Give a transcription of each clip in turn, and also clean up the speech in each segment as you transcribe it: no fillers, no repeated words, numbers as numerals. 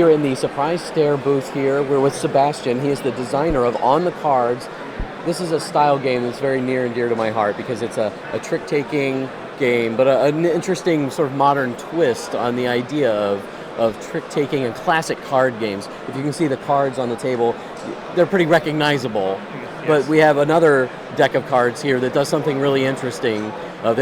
We are in the Surprise Stare booth here. We're with Sebastian. He is the designer of On the Cards. This is a style game that's very near and dear to my heart because it's a trick-taking game, but an interesting sort of modern twist on the idea of trick-taking and classic card games. If you can see the cards on the table, they're pretty recognizable. Yes. But we have another deck of cards here that does something really interesting that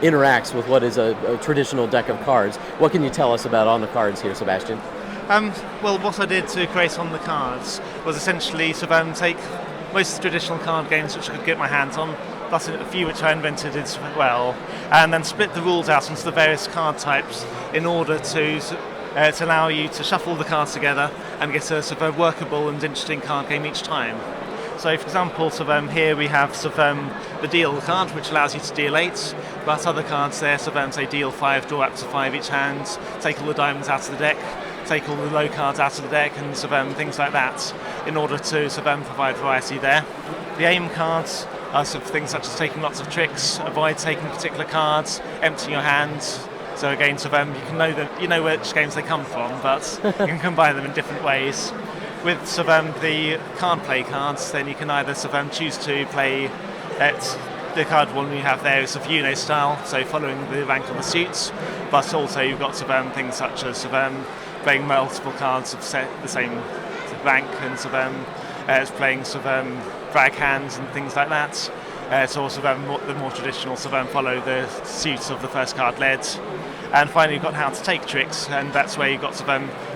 interacts with what is a traditional deck of cards. What can you tell us about On the Cards here, Sebastian? Well, what I did to create On the Cards was essentially take most traditional card games which I could get my hands on, plus a few which I invented as well, and then split the rules out into the various card types in order to allow you to shuffle the cards together and get a sort of workable and interesting card game each time. So, for example, here we have the deal card, which allows you to deal 8, but other cards there, say deal 5, draw up to 5 each hand, take all the diamonds out of the deck, take all the low cards out of the deck, and things like that, in order to provide variety there. The aim cards are things such as taking lots of tricks, avoid taking particular cards, emptying your hands. So again, you know which games they come from, but you can combine them in different ways. With the card play cards, then you can either choose to play at the card one we have there is Uno style, so following the rank on the suits, but also you've got things such as playing multiple cards of the same rank and playing drag hands and things like that. The more traditional follow the suits of the first card led. And finally, you've got how to take tricks, and that's where you've got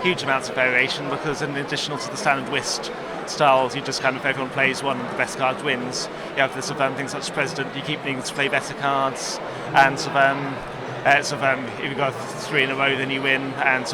huge amounts of variation, because in addition to the standard whist styles, you just everyone plays one, and the best card wins. You have this things such as President, you keep needing to play better cards, and if you've got 3 in a row, then you win, and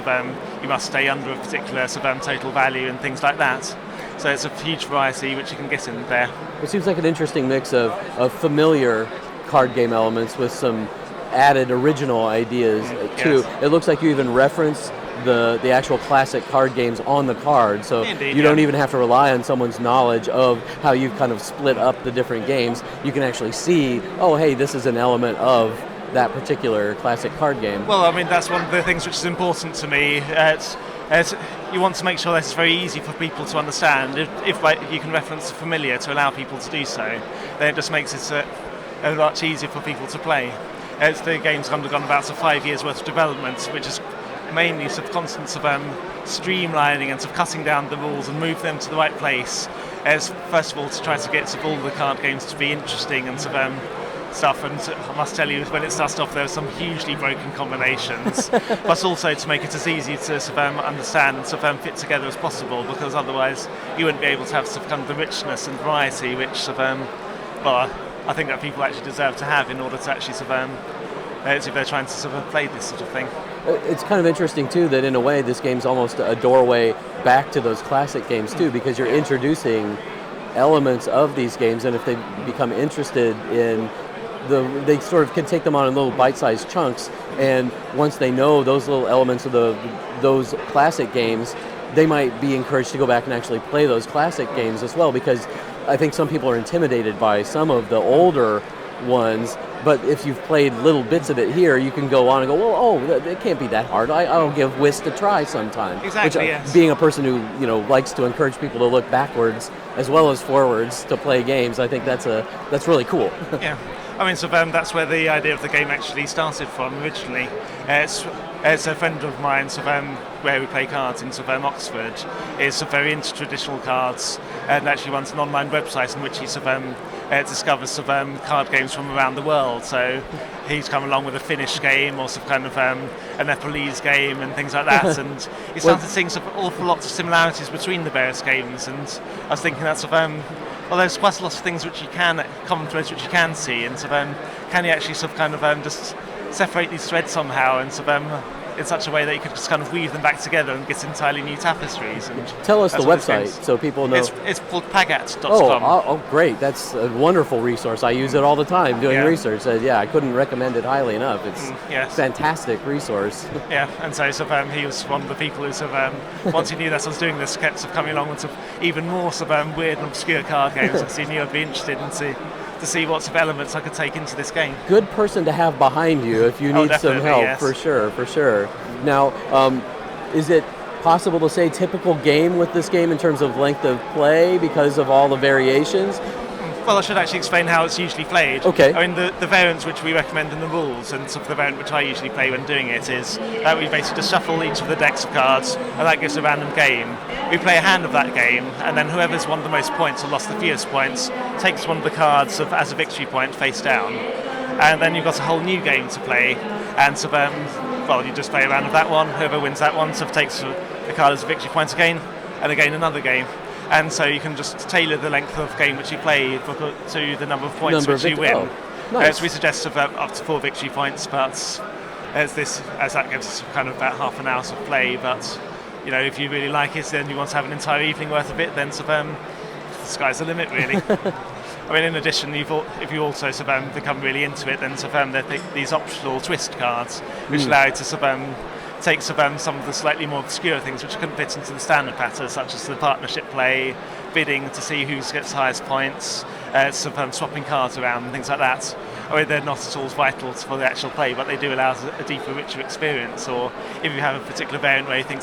you must stay under a particular total value and things like that. So it's a huge variety which you can get in there. It seems like an interesting mix of familiar card game elements with some added original ideas too. Yes. It looks like you even reference the actual classic card games on the card, so Indeed, you don't even have to rely on someone's knowledge of how you've kind of split up the different games. You can actually see, oh hey, this is an element of that particular classic card game. Well, that's one of the things which is important to me. You want to make sure that it's very easy for people to understand. If you can reference the familiar to allow people to do so, then it just makes it a lot easier for people to play. The game's undergone about 5 years worth of development, which is mainly constant streamlining and cutting down the rules and move them to the right place. First of all, to try to get all the card games to be interesting and stuff. And I must tell you, when it started off, there were some hugely broken combinations, but also to make it as easy to understand and fit together as possible, because otherwise you wouldn't be able to have the richness and variety which I think that people actually deserve to have in order to actually if they're trying to play this sort of thing. It's kind of interesting too that in a way this game's almost a doorway back to those classic games too, because you're introducing elements of these games, and if they become interested in they sort of can take them on in little bite-sized chunks, and once they know those little elements of those classic games, they might be encouraged to go back and actually play those classic games as well, because I think some people are intimidated by some of the older ones, but if you've played little bits of it here, you can go on and go, it can't be that hard. I'll give whist a try sometime. Exactly, yes. Being a person who likes to encourage people to look backwards as well as forwards to play games, I think that's really cool. Yeah. That's where the idea of the game actually started from originally. It's a friend of mine, where we play cards in Oxford, is very into traditional cards, and actually runs an online website in which he discovers card games from around the world. So he's come along with a Finnish game, or a Nepalese game, and things like that. And he started seeing awful lots of similarities between the various games. And I was thinking that there's quite a lot of things which you can, common threads which you can see, and can you actually just separate these threads somehow, and in such a way that you could just weave them back together and get entirely new tapestries. And tell us the website so people know. It's called pagat.com. Oh, great. That's a wonderful resource. I use it all the time doing research. I couldn't recommend it highly enough. It's a fantastic resource. Yeah, and so he was one of the people who once he knew that I was doing this, kept coming along with even more weird and obscure card games, and so he knew I'd be interested in to see what sort of elements I could take into this game. Good person to have behind you if you need some help, yes. for sure. Now, is it possible to say typical game with this game in terms of length of play because of all the variations? Well, I should actually explain how it's usually played. Okay. I mean, the variants which we recommend in the rules, and sort of the variant which I usually play when doing it, is that we basically just shuffle each of the decks of cards, and that gives a random game. We play a hand of that game, and then whoever's won the most points or lost the fewest points takes one of the cards as a victory point face down. And then you've got a whole new game to play, and so you just play a round of that one. Whoever wins that one sort of takes the card as a victory point again, and again another game. And so you can just tailor the length of game which you play to the number of points which you win. Oh, nice. So we suggest up to 4 victory points, but as that gives us kind of about half an hour of play. But if you really like it, then you want to have an entire evening worth of it, then the sky's the limit, really. I mean, in addition, if you also become really into it, then there are these optional twist cards which allow you to take some of the slightly more obscure things which couldn't fit into the standard pattern, such as the partnership play, bidding to see who gets the highest points, swapping cards around and things like that. I mean, they're not at all vital for the actual play, but they do allow a deeper, richer experience. Or if you have a particular variant where you think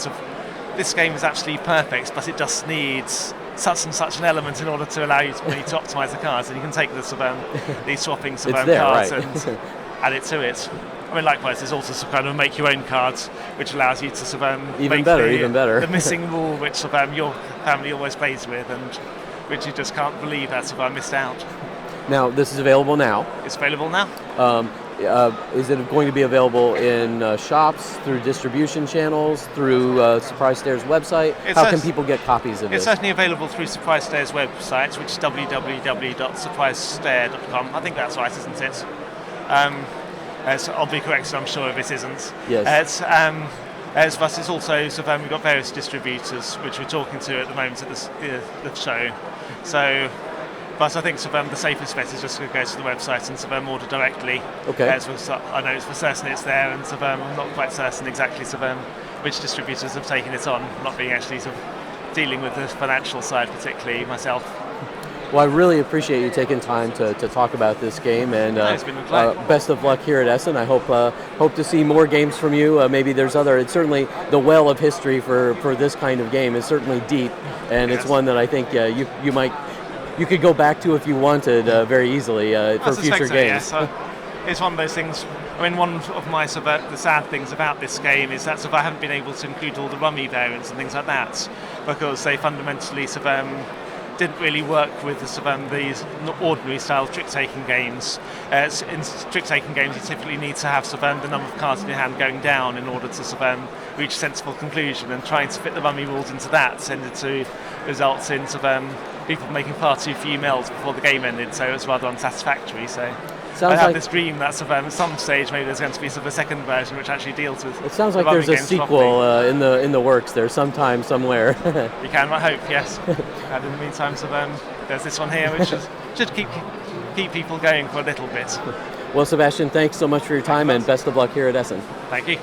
this game is absolutely perfect, but it just needs such and such an element in order to allow you to optimise the cards, and you can take these swapping cards right. and add it to it. I mean, likewise, there's also some kind of make your own cards, which allows you to even better the missing rule which your family always plays with, and which you just can't believe that's missed out. Now, this is available now. It's available now. Is it going to be available in shops, through distribution channels, through Surprise Stare's website? How can people get copies of it? It's certainly available through Surprise Stare's website, which is www.surprisestare.com. I think that's right, isn't it? So I'll be correct, so I'm sure if it isn't. Yes. But it's also we've got various distributors which we're talking to at the moment at the show. So, but I think the safest bet is just to go to the website and order directly. Okay. I know it's for certain it's there, and I'm not quite certain exactly which distributors have taken it on. Not being actually dealing with the financial side particularly myself. Well, I really appreciate you taking time to talk about this game, and it's been a pleasure. Best of luck here at Essen. I hope to see more games from you. Maybe there's other. It's certainly the well of history for this kind of game is certainly deep, and it's one that I think you could go back to if you wanted very easily for future games. Yes. It's one of those things. I mean, one of my the sad things about this game is that I haven't been able to include all the rummy variants and things like that because they fundamentally didn't really work with these ordinary style trick-taking games. In trick-taking games, you typically need to have the number of cards in your hand going down in order to reach a sensible conclusion, and trying to fit the rummy rules into that tended to result in people making far too few melds before the game ended, so it was rather unsatisfactory. So I have this dream that at some stage maybe there's going to be a second version which actually deals with. It sounds like there's a sequel in the works there sometime somewhere. You can hope, yes. And in the meantime, there's this one here which should keep people going for a little bit. Well, Sebastian, thanks so much for your time, and best of luck here at Essen. Thank you.